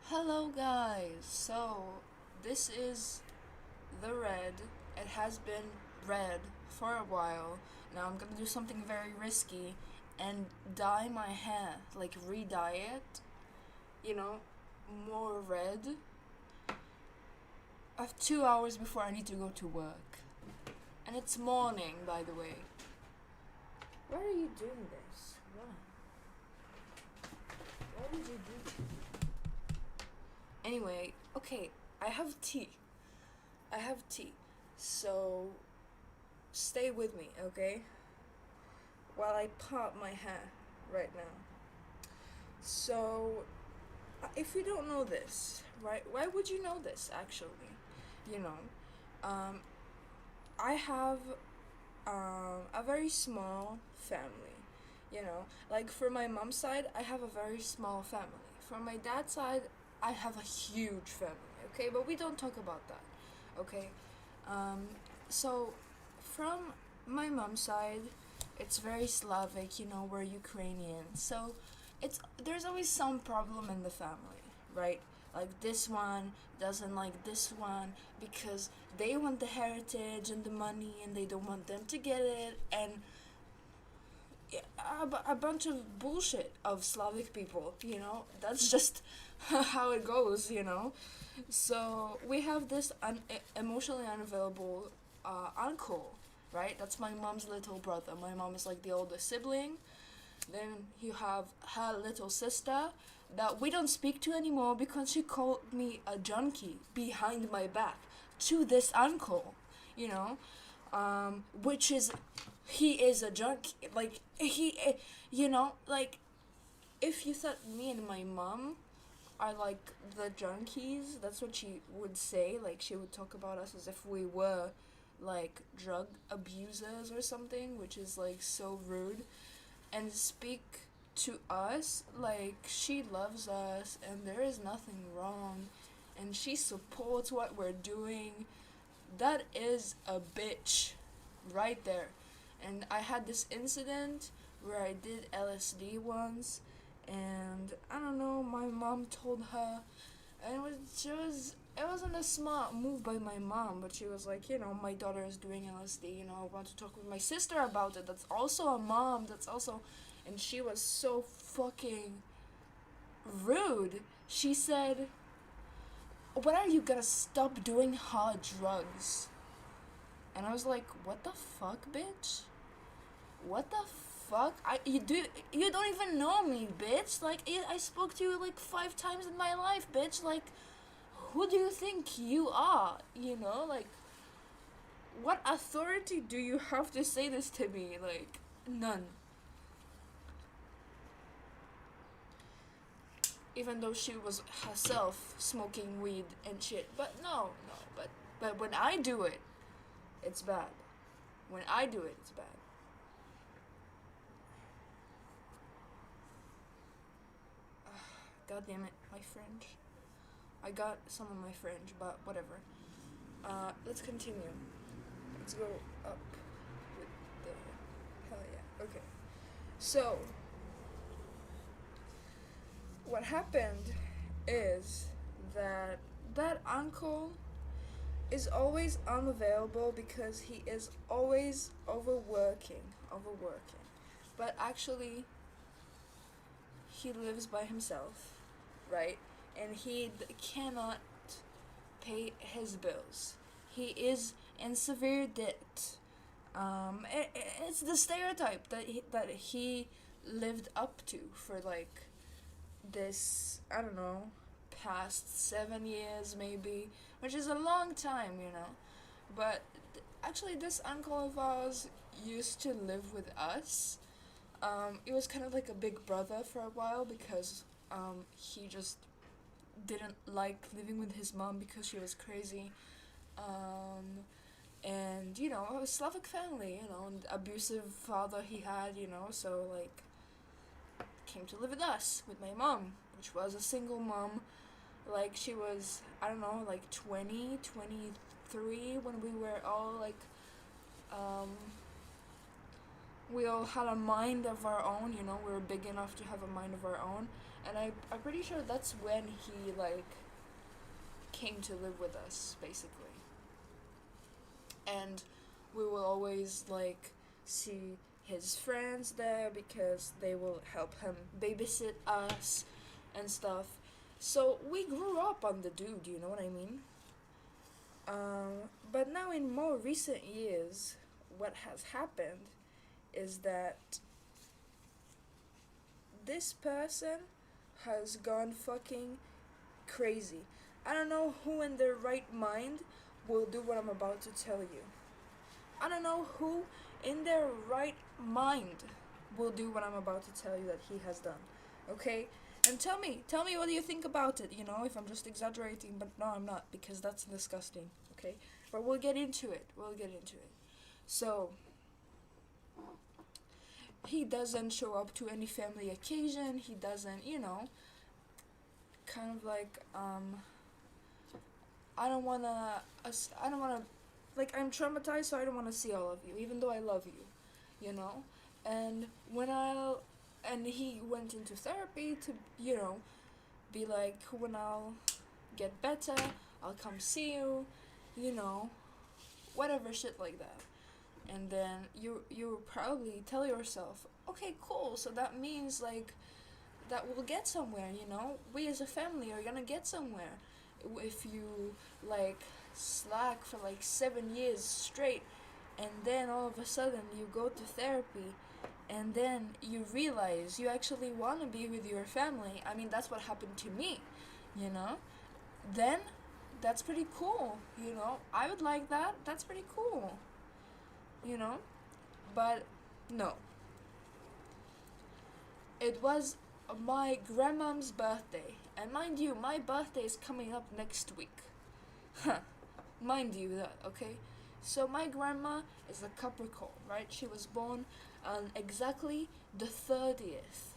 Hello, guys. So, this is the red. It has been red for a while. Now, I'm gonna do something very risky and dye my hair, like re dye it, you know, more red. I have 2 hours before I need to go to work. And it's morning, by the way. Why are you doing this? Why? Why did you do this? Anyway, okay, I have tea. I have tea. So stay with me, okay? While I pop my hair right now. So, if you don't know this, right? Why would you know this actually? You know, um, I have a very small family. Like for my mom's side, I have a very small family. For my dad's side, I have a huge family. Okay, but we don't talk about that. Okay, um, so from my mom's side, it's very Slavic. We're Ukrainian, so there's always some problem in the family, right? Like this one doesn't like this one because they want the heritage and the money and they don't want them to get it, and a bunch of bullshit of Slavic people, that's just how it goes. So we have this emotionally unavailable uncle, right? That's my mom's little brother. My mom is like the oldest sibling. Then you have her little sister that we don't speak to anymore because she called me a junkie behind my back to this uncle, you know, which is he is a junkie. Like like if you thought me and my mom are like the junkies, that's what she would say. Like she would talk about us as if we were like drug abusers or something, which is like so rude, and speak to us like she loves us and there is nothing wrong and she supports what we're doing. That is a bitch right there. And I had this incident where I did LSD once, and I don't know, my mom told her, and it wasn't a smart move by my mom, but she was like, my daughter is doing LSD, I want to talk with my sister about it. That's also a mom. And she was so fucking rude. She said, when are you gonna stop doing hard drugs? And I was like, what the fuck, bitch? What the fuck? You don't even know me, bitch. Like I spoke to you like 5 times in my life, bitch. Like, who do you think you are? Like, what authority do you have to say this to me? Like, none. Even though she was herself smoking weed and shit. But no. But when I do it, it's bad. When I do it, it's bad. God damn it, my French. I got some of my French, but whatever. Let's continue. Let's go up with the hell yeah. Okay. So what happened is that that uncle is always unavailable because he is always overworking. But actually, he lives by himself, right? And he cannot pay his bills. He is in severe debt. It's the stereotype that he lived up to for like this, I don't know, past 7 years maybe, which is a long time. But actually, this uncle of ours used to live with us. It was kind of like a big brother for a while because he just didn't like living with his mom because she was crazy. Um, and a Slavic family, and abusive father he had, so like came to live with us with my mom, which was a single mom. Like she was, I don't know, like 20, 23 when we were all like um we all had a mind of our own. We were big enough to have a mind of our own. and I'm pretty sure that's when he like came to live with us basically. And we will always like see his friends there because they will help him babysit us and stuff. So we grew up on the dude, you know what I mean? But now in more recent years, what has happened is that this person has gone fucking crazy. I don't know who in their right mind will do what I'm about to tell you. I don't know who in their right mind will do what I'm about to tell you that he has done. Okay? And tell me what do you think about it, you know, if I'm just exaggerating, but no, I'm not, because that's disgusting, okay? But we'll get into it. So, he doesn't show up to any family occasion. He doesn't, you know, kind of like, I don't wanna, like, I'm traumatized, so I don't wanna see all of you, even though I love you, you know? And and he went into therapy to, you know, be like, when I'll get better, I'll come see you, you know, whatever shit like that. And then you probably tell yourself, okay, cool, so that means like that we'll get somewhere, you know, we as a family are gonna get somewhere. If you like slack for like 7 years straight, and then all of a sudden you go to therapy, and then you realize you actually want to be with your family. I mean, that's what happened to me, you know. Then that's pretty cool, you know. I would like that. That's pretty cool, you know. But no, it was my grandmom's birthday, and mind you, my birthday is coming up next week. Mind you that, okay? So my grandma is a Capricorn, right? She was born on exactly the 30th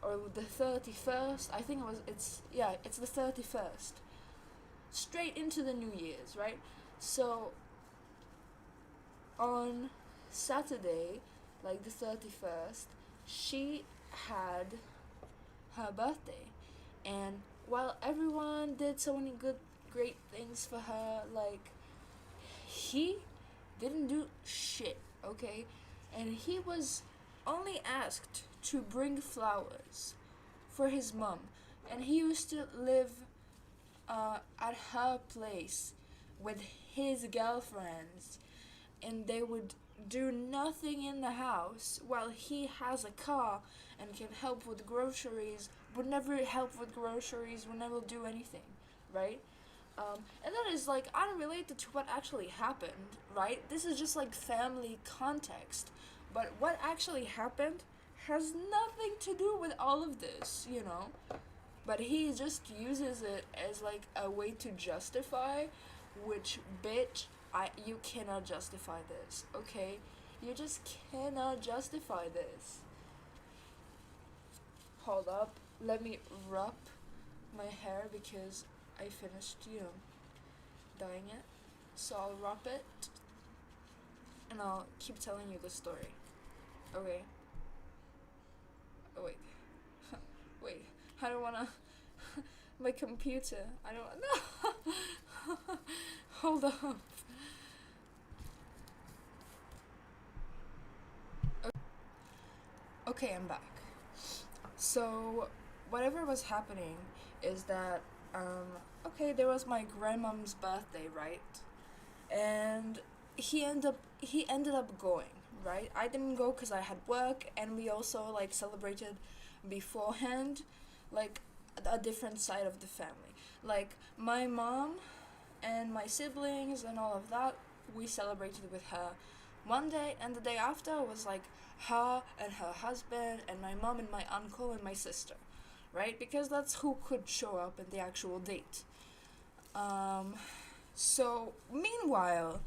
or the 31st. I think it's the 31st. Straight into the New Year's, right? So on Saturday, like the 31st, she had her birthday. And while everyone did so many great things for her, like, he didn't do shit, okay? And he was only asked to bring flowers for his mom. And he used to live at her place with his girlfriends. And they would do nothing in the house while he has a car and can help with groceries, would never help with groceries, would never do anything, right? And that is like unrelated to what actually happened, right? This is just like family context. But what actually happened has nothing to do with all of this, you know? But he just uses it as like a way to justify, which, bitch, you cannot justify this, okay? You just cannot justify this. Hold up, let me wrap my hair because I finished, you know, dyeing it. So I'll wrap it and I'll keep telling you the story. Okay. Oh, wait. Wait. I don't wanna. My computer. I don't. No! Hold up. Okay, I'm back. So, whatever was happening is that, okay, there was my grandmom's birthday, right? And he ended up going, right? I didn't go because I had work, and we also like celebrated beforehand, like a different side of the family. Like my mom and my siblings and all of that, we celebrated with her one day, and the day after was like her and her husband and my mom and my uncle and my sister, right? Because that's who could show up at the actual date. So meanwhile,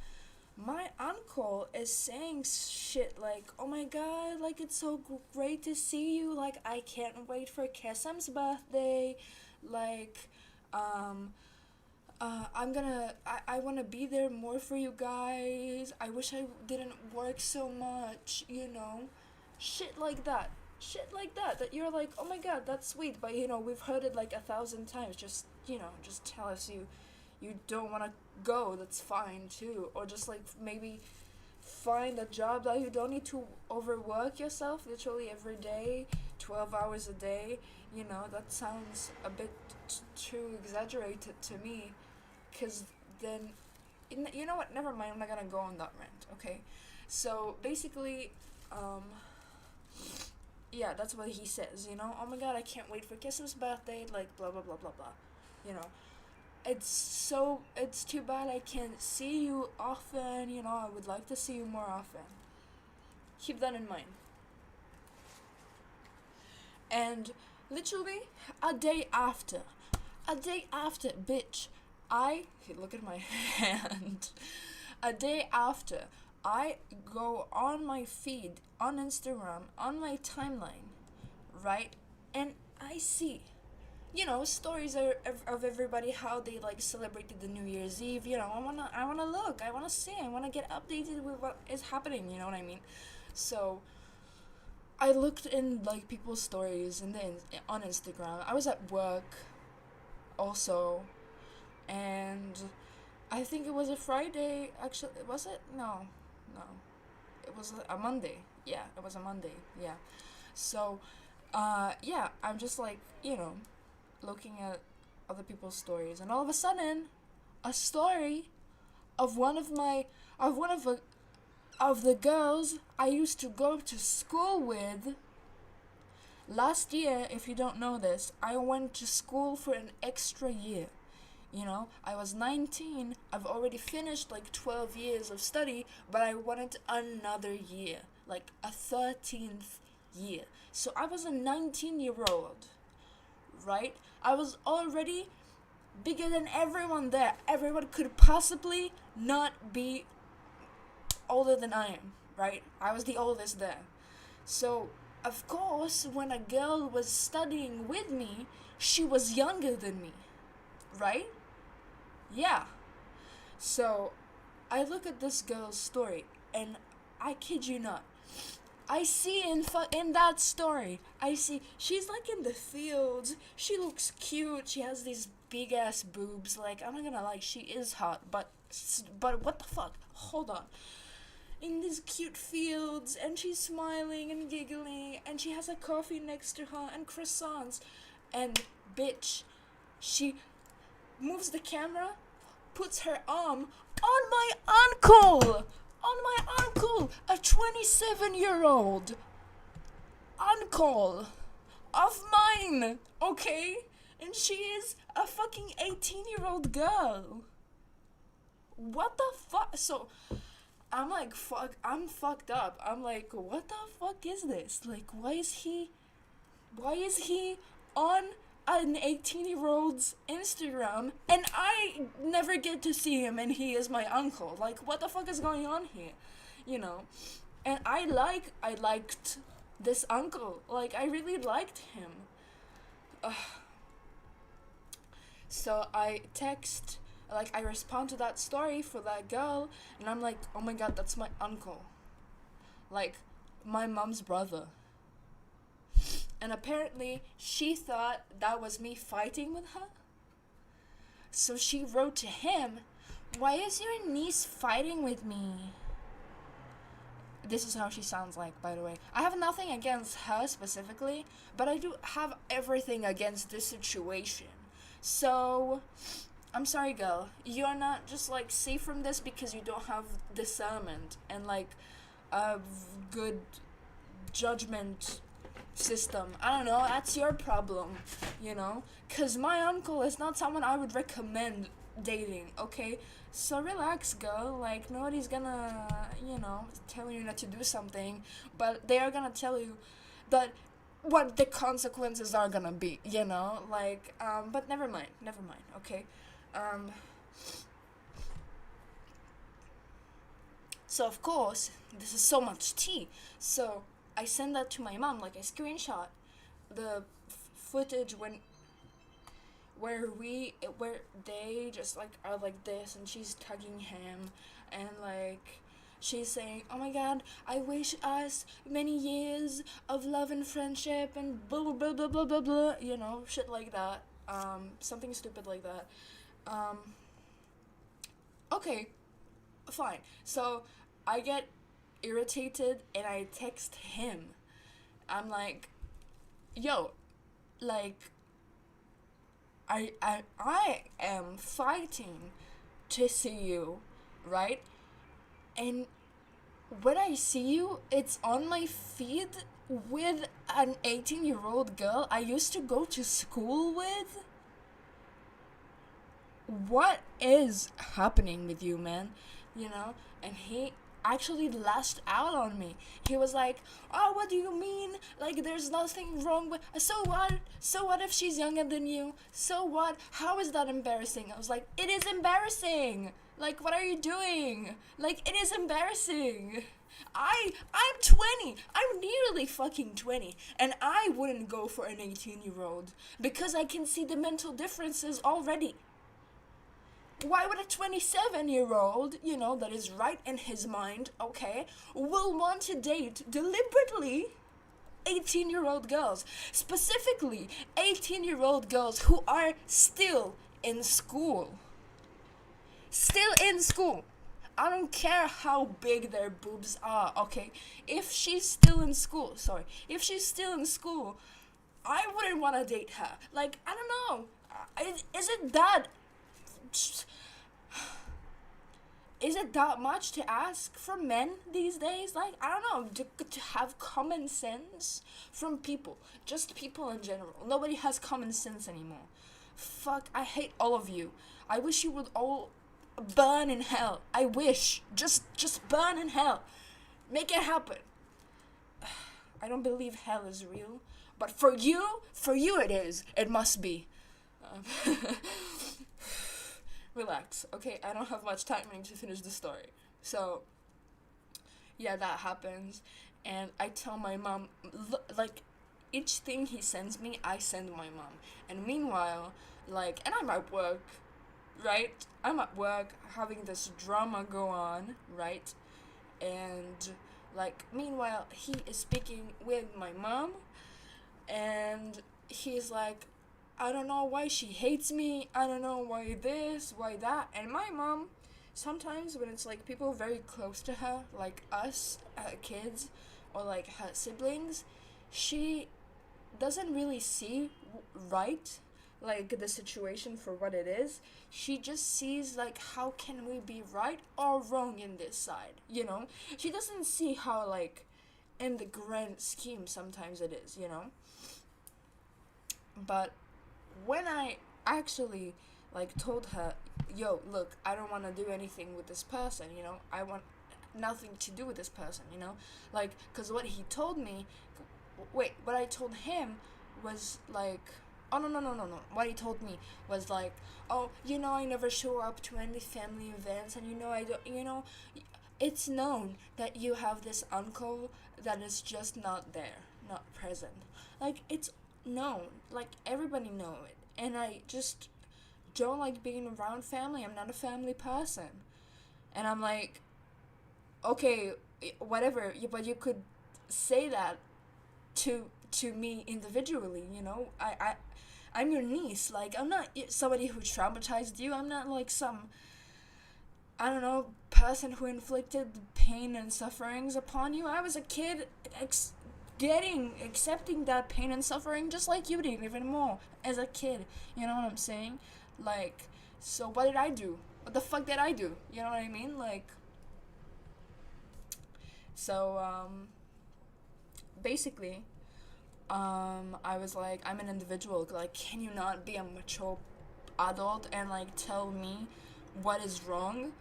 my uncle is saying shit like, oh my god, like, it's so great to see you, like, I can't wait for Kesam's birthday, like, I want to be there more for you guys, I wish I didn't work so much, you know, shit like that, shit like that you're like, oh my god, that's sweet, but you know, we've heard it like 1,000 times. Just, you know, just tell us you don't want to go, that's fine too. Or just like maybe find a job that you don't need to overwork yourself literally every day, 12 hours a day. You know, that sounds a bit too exaggerated to me, because then, you know what, never mind, I'm not gonna go on that rant, okay? So basically, yeah, that's what he says, you know, oh my god, I can't wait for Kissim's birthday, like blah blah blah blah blah, you know. It's too bad I can't see you often, you know, I would like to see you more often. Keep that in mind. And literally a day after, bitch, look at my hand. A day after, I go on my feed on Instagram, on my timeline, right? And I see, you know, stories of everybody, how they like celebrated the New Year's Eve. You know, I wanna look, I wanna see, I wanna get updated with what is happening. You know what I mean? So I looked in like people's stories and then on Instagram. I was at work, also, and I think it was a Friday. Actually, was it? No, it was a Monday. Yeah, it was a Monday. Yeah. So, yeah, I'm just like, you know, looking at other people's stories, and all of a sudden, a story of of the girls I used to go to school with. Last year, if you don't know this, I went to school for an extra year. You know, I was 19, I've already finished like 12 years of study, but I wanted another year, like a 13th year. So I was a 19-year-old, right? I was already bigger than everyone there. Everyone could possibly not be older than I am, right? I was the oldest there. So, of course, when a girl was studying with me, she was younger than me, right? Yeah. So, I look at this girl's story, and I kid you not, I see in that story, I see she's like in the fields. She looks cute. She has these big ass boobs. Like, I'm not gonna lie, she is hot. But what the fuck? Hold on. In these cute fields, and she's smiling and giggling, and she has a coffee next to her and croissants, and bitch, she moves the camera, puts her arm on my uncle. On my uncle, a 27-year-old uncle of mine, okay? And she is a fucking 18-year-old girl. What the fuck? So, I'm like, I'm fucked up. I'm like, what the fuck is this? Like, why is he on an 18-year-old's Instagram, and I never get to see him, and he is my uncle? Like, what the fuck is going on here? You know? And I liked this uncle. Like, I really liked him. So I respond to that story for that girl, and I'm like, oh my god, that's my uncle. Like, my mom's brother. And apparently, she thought that was me fighting with her. So she wrote to him, why is your niece fighting with me? This is how she sounds like, by the way. I have nothing against her specifically, but I do have everything against this situation. So, I'm sorry, girl. You're not just, like, safe from this because you don't have discernment and, like, a good judgment system. I don't know, that's your problem, you know? Because my uncle is not someone I would recommend dating, okay? So relax, girl. Like, nobody's gonna, you know, tell you not to do something, but they are gonna tell you that what the consequences are gonna be, you know? Like, but never mind, okay? So, of course, this is so much tea. So, I send that to my mom, like, I screenshot the footage where they just, like, are like this, and she's tugging him, and, like, she's saying, oh my god, I wish us many years of love and friendship and blah blah blah blah blah blah blah, you know, shit like that. Something stupid like that. Um, okay, fine. So I get irritated and I text him. I'm like, yo, like, I am fighting to see you, right? And when I see you, it's on my feed with an 18-year-old girl I used to go to school with. What is happening with you, man? You know? And he actually lashed out on me. He was like, oh, what do you mean? Like, there's nothing wrong with... So what? So what if she's younger than you? So what? How is that embarrassing? I was like, it is embarrassing! Like, what are you doing? Like, it is embarrassing! I'm 20! I'm nearly fucking 20. And I wouldn't go for an 18-year-old. Because I can see the mental differences already. Why would a 27-year-old, you know, that is right in his mind, okay, will want to date deliberately 18-year-old girls? Specifically, 18-year-old girls who are still in school. Still in school. I don't care how big their boobs are, okay? If she's still in school, I wouldn't want to date her. Like, I don't know. Is it that... Is it that much to ask from men these days? Like, I don't know, to have common sense from people. Just people in general. Nobody has common sense anymore. Fuck, I hate all of you. I wish you would all burn in hell. I wish. Just burn in hell. Make it happen. I don't believe hell is real. But for you it is. It must be. Relax, okay? I don't have much time to finish the story. So, yeah, that happens. And I tell my mom, like, each thing he sends me, I send my mom. And meanwhile, like, and I'm at work, right? I'm at work having this drama go on, right? And, like, meanwhile, he is speaking with my mom. And he's like, I don't know why she hates me. I don't know why this, why that. And my mom, sometimes when it's like people very close to her, like us, kids, or like her siblings, she doesn't really see right, like, the situation for what it is. She just sees, like, how can we be right or wrong in this side, you know? She doesn't see how, like, in the grand scheme sometimes it is, you know? But when I actually, like, told her, yo, look, I don't want to do anything with this person, you know, I want nothing to do with this person, you know, like, because what he told me, what I told him was, like, oh, no, what he told me was, like, oh, you know, I never show up to any family events, and, you know, I don't, you know, it's known that you have this uncle that is just not there, not present, like, it's known, like, everybody know it, and I just don't like being around family. I'm not a family person. And I'm like, okay, whatever, but you could say that to me individually, you know? I'm your niece. Like, I'm not somebody who traumatized you. I'm not like some, I don't know, person who inflicted pain and sufferings upon you. I was a kid accepting that pain and suffering just like you did, even more as a kid. You know what I'm saying? Like, so what did I do? What the fuck did I do? You know what I mean? Like, so basically, I was like, I'm an individual. Like, can you not be a mature adult and like tell me what is wrong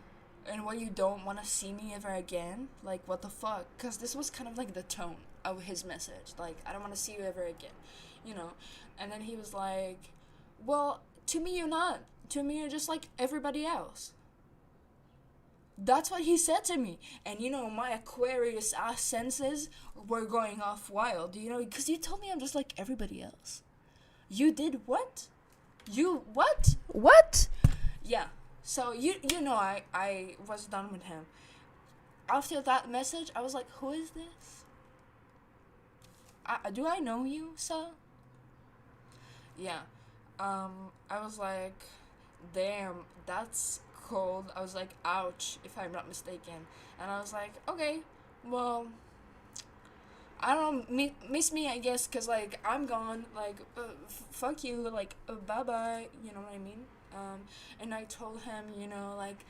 and what you don't want to see me ever again? Like, what the fuck? Because this was kind of like the tone of his message. Like, I don't want to see you ever again, you know? And then he was like, well, to me you're not. To me you're just like everybody else. That's what he said to me. And, you know, my Aquarius ass senses were going off wild, you know? Because you told me I'm just like everybody else. You did what? You what? What? Yeah. So, you know, I was done with him. After that message, I was like, who is this? Do I know you, sir? Yeah. I was like, damn, that's cold. I was like, ouch, if I'm not mistaken. And I was like, okay, well, I don't know, miss me, I guess, because, like, I'm gone. Like, fuck you. Like, bye-bye. You know what I mean? And I told him, like,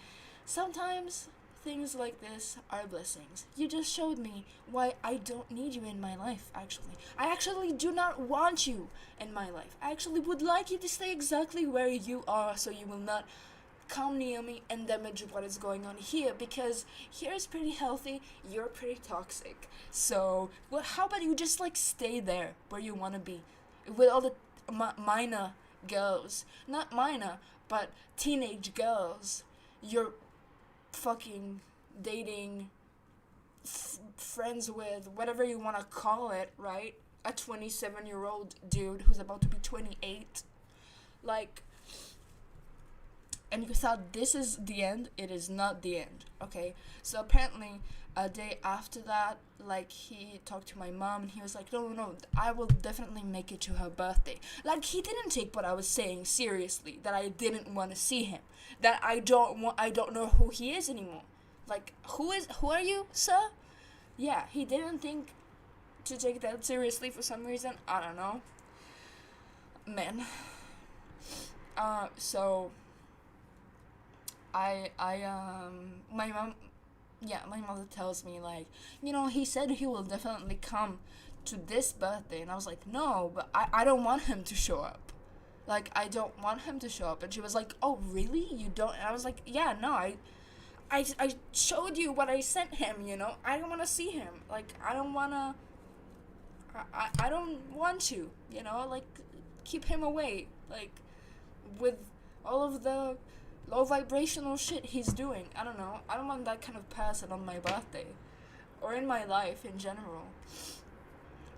sometimes things like this are blessings. You just showed me why I don't need you in my life, actually. I actually do not want you in my life. I actually would like you to stay exactly where you are so you will not come near me and damage what is going on here, because here is pretty healthy, you're pretty toxic. So, well, how about you just like stay there where you want to be with all the minor girls, not minor, but teenage girls you're fucking dating, friends with, whatever you want to call it, right? A 27-year-old dude who's about to be 28. Like, and you thought this is the end. It is not the end, okay? So apparently a day after that, like, he talked to my mom and he was like, no, I will definitely make it to her birthday. Like, he didn't take what I was saying seriously, that I didn't want to see him, that I don't know who he is anymore. Like, who are you, sir? Yeah, he didn't think to take that seriously for some reason. I don't know, man. So my mom, yeah, my mother tells me, like, he said he will definitely come to this birthday. And I was like, no, but I don't want him to show up. Like, I don't want him to show up. And she was like, oh, really? You don't? And I was like, yeah, no, I showed you what I sent him, I don't want to see him. Like, I don't want to, I don't want to, like, keep him away. Like, with all of the low vibrational shit he's doing. I don't know. I don't want that kind of person on my birthday. Or in my life in general.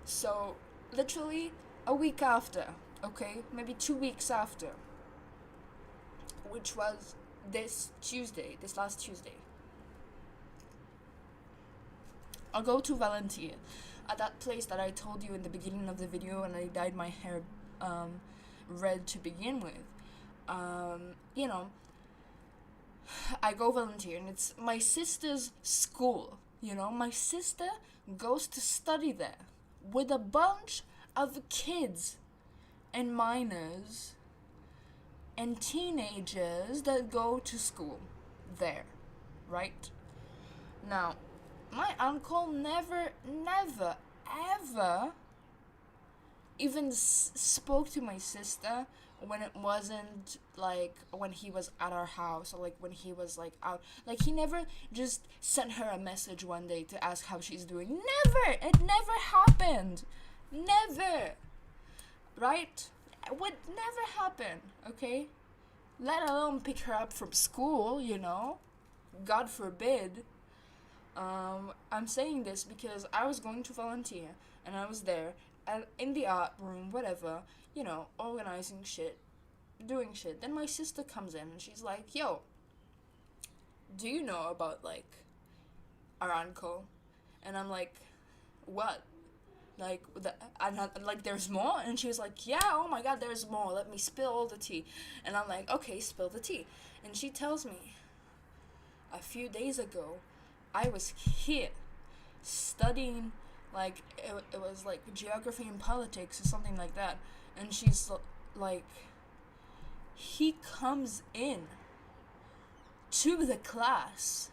So, literally, a week after, okay? Maybe 2 weeks after. Which was this last Tuesday. I'll go to Valentia. At that place that I told you in the beginning of the video, and I dyed my hair red to begin with. I go volunteer, and it's my sister's school. My sister goes to study there with a bunch of kids and minors and teenagers that go to school there, right? Now, my uncle never, ever even spoke to my sister when it wasn't, like, when he was at our house, or, like, when he was, like, out. Like, he never just sent her a message one day to ask how she's doing. Never! It never happened! Never! Right? It would never happen, okay? Let alone pick her up from school, God forbid. I'm saying this because I was going to volunteer, and I was there, in the art room, whatever, organizing shit, doing shit. Then my sister comes in, and she's like, yo, do you know about, like, Aranco? And I'm like, what? Like, like, there's more? And she was like, yeah, oh my god, there's more. Let me spill all the tea. And I'm like, okay, spill the tea. And she tells me, a few days ago, I was here studying, like, it was like geography and politics or something like that. And she's like, he comes in to the class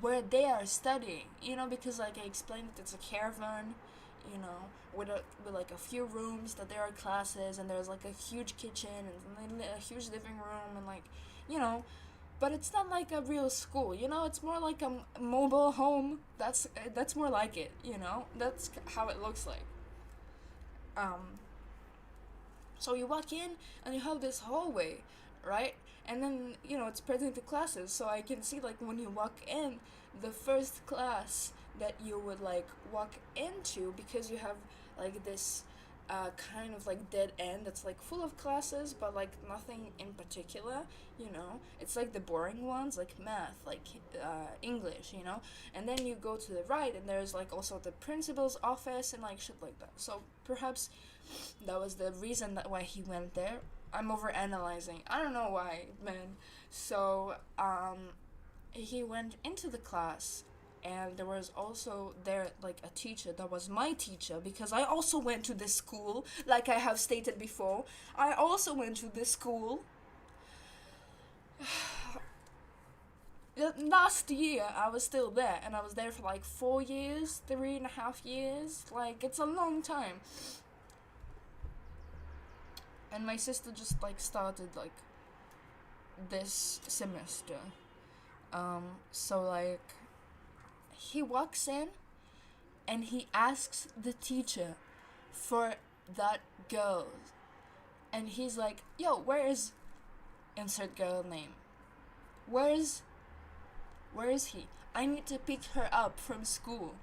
where they are studying, because, like, I explained that it's a caravan, with like a few rooms, that there are classes, and there's, like, a huge kitchen and a huge living room, and, like, but it's not like a real school, it's more like a mobile home. That's more like it, that's how it looks like. So you walk in, and you have this hallway, right? And then, it's spread into classes, so I can see, like, when you walk in, the first class that you would, like, walk into, because you have, like, this kind of like dead end that's like full of classes but like nothing in particular, you know. It's like the boring ones like math, like English, you know. And then you go to the right and there's like also the principal's office and like shit like that. So perhaps that was the reason that why he went there. I'm over analyzing, I don't know why, man. So he went into the class, and there was also there like a teacher that was my teacher, because I also went to this school, like I have stated before. I also went to this school. Last year I was still there, and I was there for like 4 years, 3.5 years. Like, it's a long time. And my sister just like started like this semester. So like he walks in and he asks the teacher for that girl, and he's like, yo, where is insert girl name, where is he, I need to pick her up from school.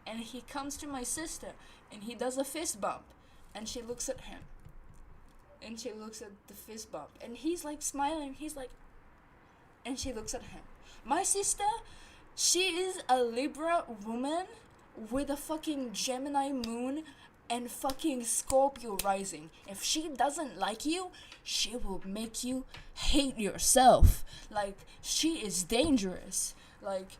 And he comes to my sister and he does a fist bump, and she looks at him and she looks at the fist bump, and he's like smiling, he's like, and she looks at him. My sister, she is a Libra woman with a fucking Gemini moon and fucking Scorpio rising. If she doesn't like you, she will make you hate yourself. Like, she is dangerous. Like,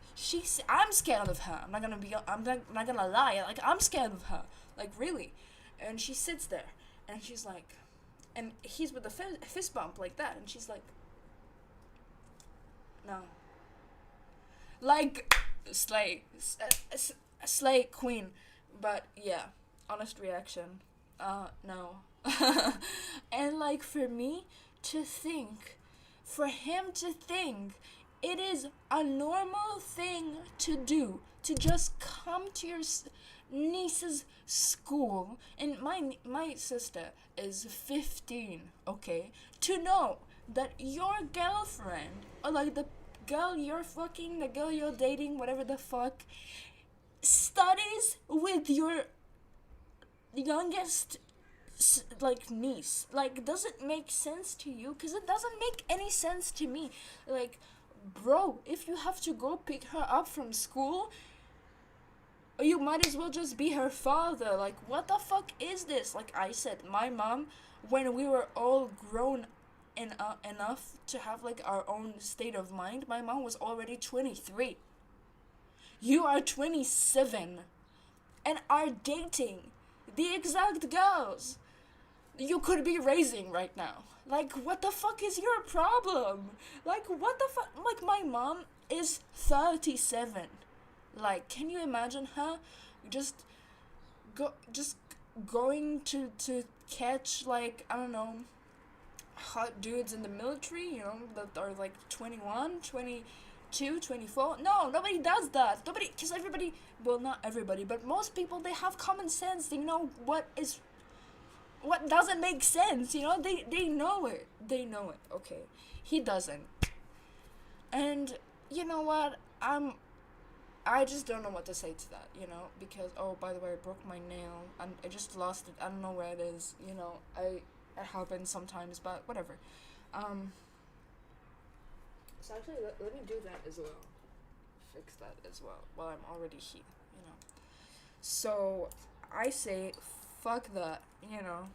I'm scared of her. I'm not gonna lie. Like, I'm scared of her. Like, really. And she sits there, and she's like, and he's with a fist bump like that, and she's like, no. Like, slay queen. But yeah, honest reaction, no. And like, for me to think, for him to think it is a normal thing to do, to just come to your niece's school, and my sister is 15, okay, to know that your girlfriend, or like the girl you're fucking, the girl you're dating, whatever the fuck, studies with your youngest like niece. Like, does it make sense to you? Because it doesn't make any sense to me. Like, bro, if you have to go pick her up from school, you might as well just be her father. Like, what the fuck is this? Like I said, my mom, when we were all grown enough to have like our own state of mind, my mom was already 23. You are 27 and are dating the exact girls you could be raising right now. Like, what the fuck is your problem? Like, what the fuck? Like, my mom is 37. Like, can you imagine her just going to catch, like, I don't know, hot dudes in the military, you know, that are like 21, 22, 24. No, nobody does that. Nobody, because everybody, well, not everybody, but most people, they have common sense. They know what doesn't make sense, you know. They know it. They know it. Okay, he doesn't. And you know what? I just don't know what to say to that, you know, because, oh, by the way, I broke my nail and I just lost it. I don't know where it is, you know. It happens sometimes, but whatever. So actually, let me do that as well. Fix that as well while I'm already here, you know. So I say, fuck that, you know.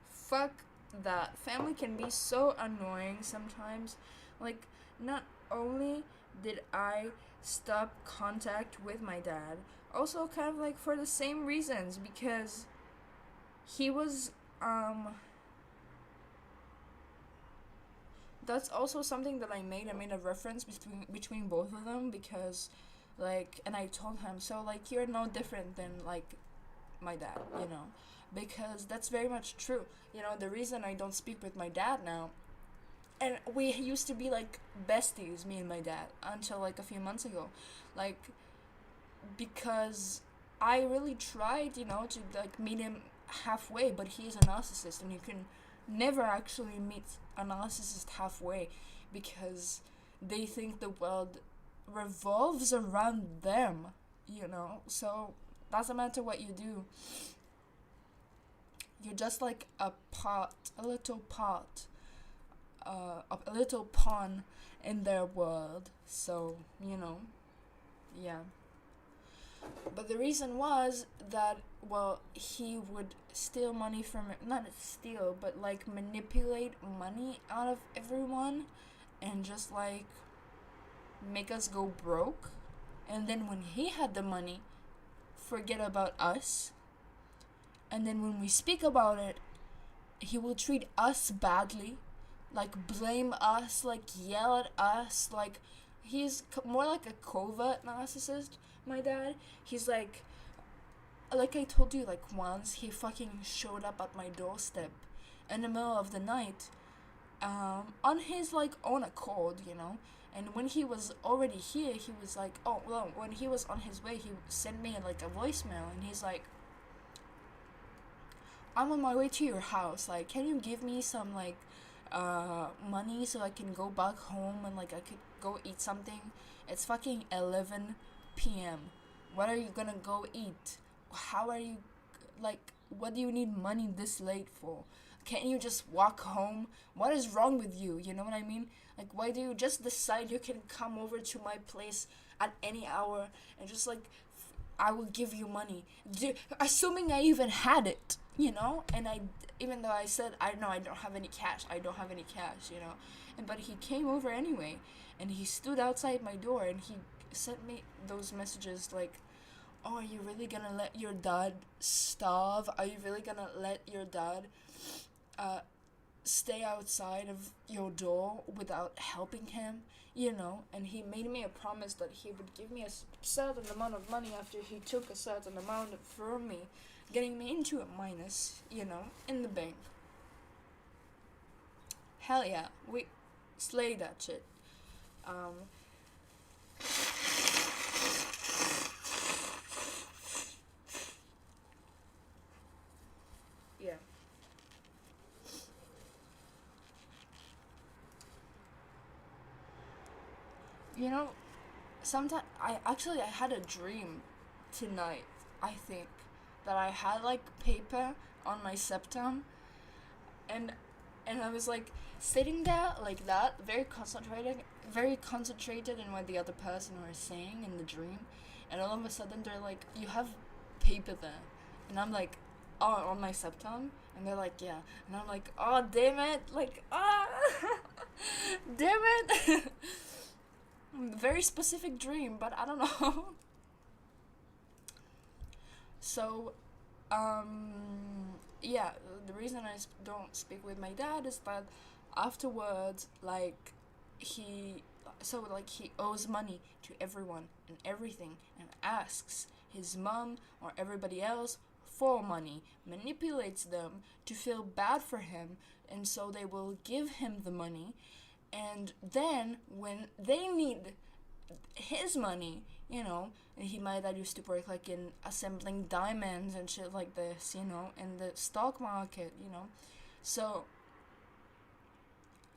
Fuck that. Family can be so annoying sometimes. Like, not only did I stop contact with my dad, also kind of like for the same reasons, because he was, that's also something that I made a reference between both of them, because like, and I told him, so like, you're no different than like my dad, you know, because that's very much true. You know, the reason I don't speak with my dad now, and we used to be like besties, me and my dad, until like a few months ago, like, because I really tried, you know, to like meet him halfway, but he's a narcissist, and you can never actually meet a narcissist halfway, because they think the world revolves around them, you know. So doesn't matter what you do, You're just like a pot, a little pot, a little pawn in their world. So, yeah. But the reason was that, well, he would steal money from it. Not steal, but like manipulate money out of everyone and just like make us go broke. And then when he had the money, forget about us. And then when we speak about it, he will treat us badly, like blame us, like yell at us, like he's more like a covert narcissist, my dad. He's like I told you, like once he fucking showed up at my doorstep in the middle of the night, on his like own accord, and when he was already here, he was like, oh, well, when he was on his way, he sent me like a voicemail, and he's like, I'm on my way to your house, like, can you give me some like money so I can go back home and like I could go eat something? It's fucking 11 p.m. What are you gonna go eat? How are you, like, what do you need money this late for? Can't you just walk home? What is wrong with you? You know what I mean? Like, why do you just decide you can come over to my place at any hour and just like, I will give you money, assuming I even had it, and even though I said, I don't have any cash, and but he came over anyway, and he stood outside my door, and he sent me those messages like, oh, are you really gonna let your dad starve? Are you really gonna let your dad stay outside of your door without helping him? And he made me a promise that he would give me a certain amount of money after he took a certain amount from me, getting me into a minus, in the bank. Hell yeah, we slayed that shit. Yeah. Sometimes I had a dream tonight, I think, that I had like paper on my septum, and I was like sitting there like that, very concentrated in what the other person was saying in the dream, and all of a sudden they're like, you have paper there, and I'm like, oh, on my septum, and they're like, yeah, and I'm like, oh, damn it, like, damn it. Very specific dream, but I don't know. So, yeah, the reason I don't speak with my dad is that afterwards, like, he owes money to everyone and everything, and asks his mom or everybody else for money, manipulates them to feel bad for him, and so they will give him the money. And then when they need his money, and my dad used to work like in assembling diamonds and shit like this, in the stock market, so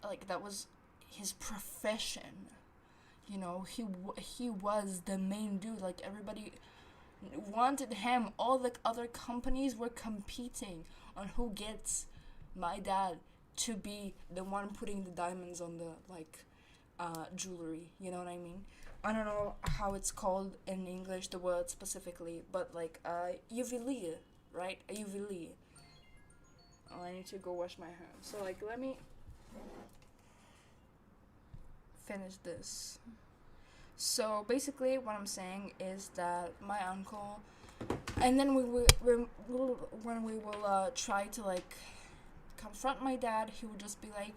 like that was his profession, he was the main dude, like everybody wanted him. All the other companies were competing on who gets my dad to be the one putting the diamonds on the jewelry, you know what I mean? I don't know how it's called in English, the word specifically, but like juwelier, right? A juwelier. Oh, I need to go wash my hands. So like, let me finish this. So basically what I'm saying is that my uncle, and then when we will try to like confront my dad, he would just be like,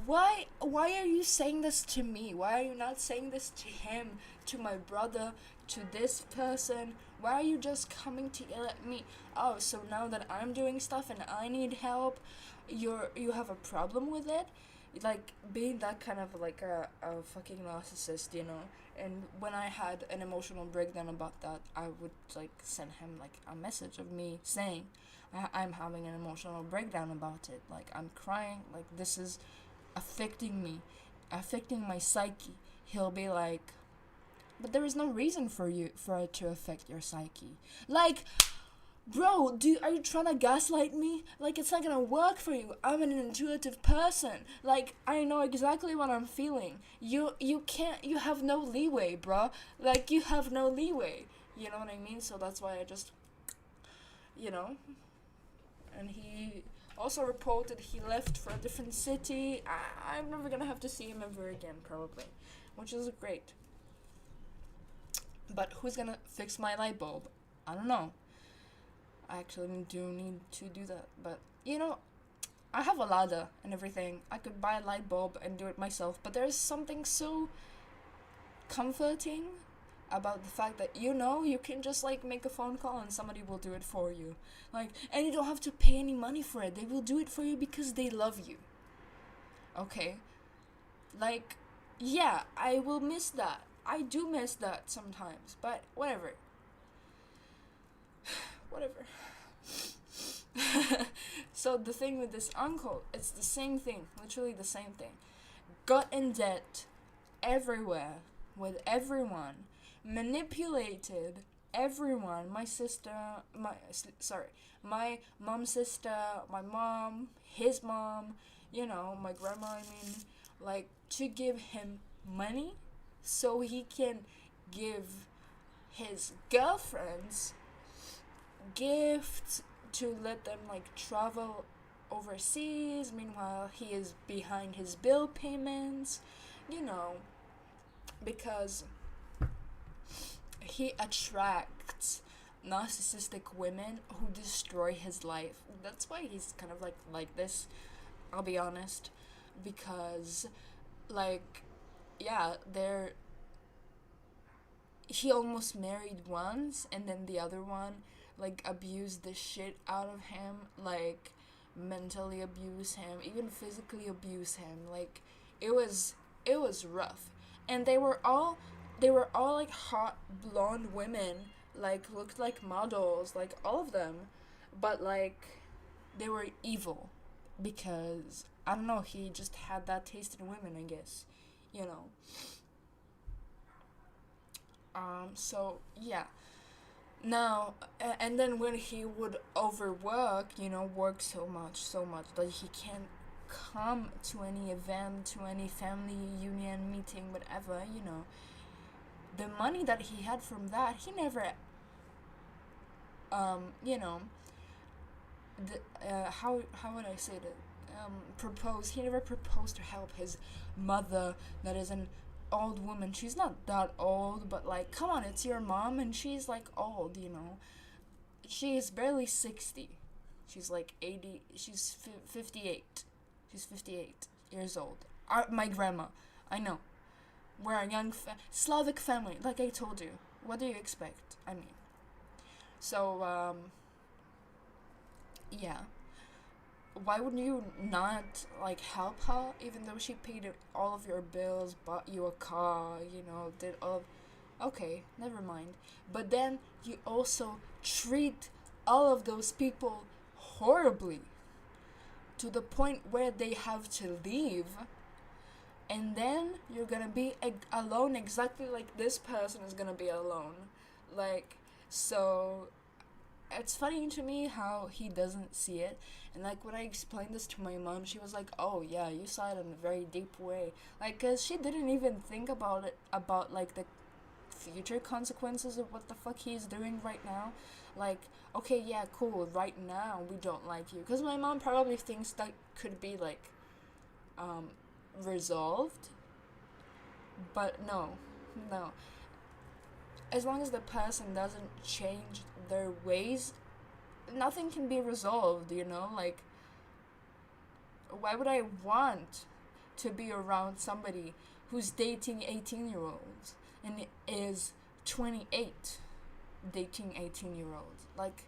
why are you saying this to me? Why are you not saying this to him, to my brother, to this person? Why are you just coming to yell at me? Oh, so now that I'm doing stuff and I need help, you have a problem with it? Like, being that kind of like a fucking narcissist, and when I had an emotional breakdown about that, I would like send him like a message of me saying, I'm having an emotional breakdown about it, like I'm crying, like this is affecting me, affecting my psyche. He'll be like, but there is no reason for it to affect your psyche. Like, Bro, are you trying to gaslight me? Like, it's not gonna work for you. I'm an intuitive person. Like, I know exactly what I'm feeling. You can't, you have no leeway, bro. Like, you have no leeway. You know what I mean? So that's why I just, you know. And he also reported he left for a different city. I'm never gonna have to see him ever again, probably. Which is great. But who's gonna fix my light bulb? I don't know. I actually do need to do that. But, you know, I have a ladder and everything. I could buy a light bulb and do it myself. But there's something so comforting about the fact that, you know, you can just, like, make a phone call and somebody will do it for you. Like, and you don't have to pay any money for it. They will do it for you because they love you. Okay? Like, yeah, I will miss that. I do miss that sometimes. But whatever. Whatever. So the thing with this uncle, it's the same thing. Literally the same thing. Got in debt everywhere with everyone. Manipulated everyone. My sister, my mom's sister, my mom, his mom, you know, my grandma, I mean, like, to give him money so he can give his girlfriends gifts to let them, like, travel overseas. Meanwhile, he is behind his bill payments, you know, because he attracts narcissistic women who destroy his life. That's why he's kind of like this, I'll be honest, because, like, yeah, he almost married once, and then the other one, like, abused the shit out of him, like, mentally abuse him, even physically abuse him. Like, it was rough. And they were all like hot blonde women, like, looked like models, like, all of them, but, like, they were evil because, I don't know, he just had that taste in women, I guess, you know. So yeah. Now, and then when he would overwork, you know, work so much that he can't come to any event, to any family union meeting, whatever, you know, the money that he had from that, he never, you know, how would I say that? Propose. He never proposed to help his mother, that is an old woman. She's not that old, but, like, come on, it's your mom, and she's, like, old, you know. She is barely 60. She's like 80. She's 58. She's 58 years old. My grandma. I know. We're a young Slavic family, like I told you. What do you expect? I mean. So, yeah. Why would you not, like, help her, even though she paid all of your bills, bought you a car, you know, did all of... Okay, never mind. But then you also treat all of those people horribly, to the point where they have to leave, and then you're gonna be alone exactly like this person is gonna be alone. Like, so... It's funny to me how he doesn't see it. And, like, when I explained this to my mom, she was like, oh yeah, you saw it in a very deep way. Like, cause she didn't even think about it, about, like, the future consequences of what the fuck he's doing right now. Like, okay, yeah, cool, right now we don't like you, cause my mom probably thinks that could be, like, resolved. But no. As long as the person doesn't change their ways, nothing can be resolved, you know? Like, why would I want to be around somebody who's dating 18-year-olds and is 28 dating 18-year-olds? Like,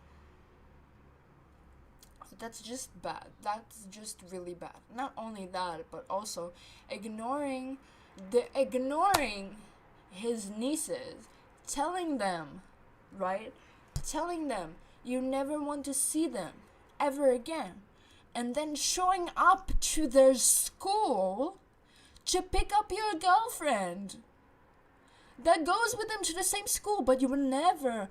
that's just bad. That's just really bad. Not only that, but also ignoring his nieces, telling them, right? Telling them you never want to see them ever again, and then showing up to their school to pick up your girlfriend that goes with them to the same school, but you will never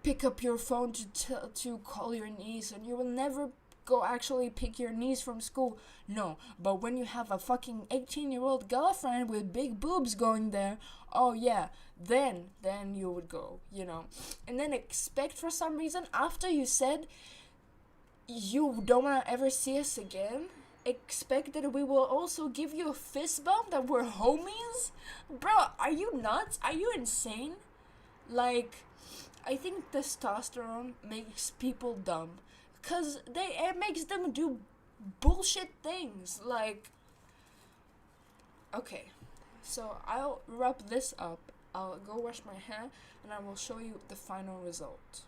pick up your phone to call your niece, and you will never go actually pick your niece from school. No, but when you have a fucking 18-year-old girlfriend with big boobs going there, oh yeah, then you would go, you know. And then expect for some reason, after you said you don't want to ever see us again, expect that we will also give you a fist bump, that we're homies? Bro, are you nuts? Are you insane? Like, I think testosterone makes people dumb, because it makes them do bullshit things. Like, okay, so I'll wrap this up, I'll go wash my hair, and I will show you the final result.